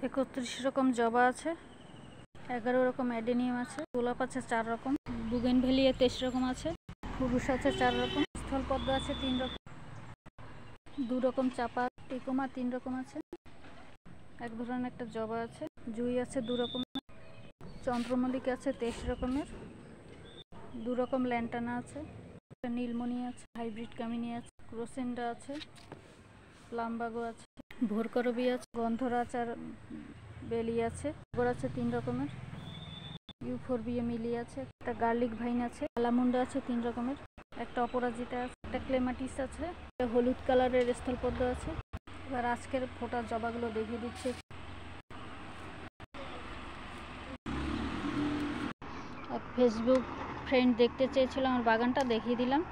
31 রকম জবা আছে, 11 রকম অ্যাডেনিয়াম আছে, গোলাপ আছে 4 রকম, বুগেনভেলিয়া 23 রকম আছে, ফুরুষ আছে 4 রকম, স্থলপদ্ম আছে 3 রকম, 2 রকম চাপা, টিকোমা 3 রকম আছে, এক ধরনের একটা জবা আছে, জুই আছে 2 রকম, চন্দ্রমল্লিকা আছে 23 রকমের, 2 রকম ল্যান্টানা আছে, নীলমণি আছে, হাইব্রিড কামিনী আছে, ক্রোসেন্ডা আছে, প্লামবাগো আছে, ভোরকরবী আছে, গন্ধরাজ আর বেলি আছে, টগর আছে 3 রকমের, ইউফোরবিয়া মিলি আছে, একটা গার্লিক ভাইন আছে, আলামুন্ডা আছে 3 রকমের, একটা অপরাজিতা আছে, একটা ক্লেমাটিস আছে, একটা হলুদ কালারের স্থলপদ্ম আছে। এবার আজকের ফোটা জবাগুলো দেখিয়ে দিচ্ছে। এক ফেসবুক ফ্রেন্ড দেখতে চেয়েছিল আমার বাগানটা, দেখিয়ে দিলাম।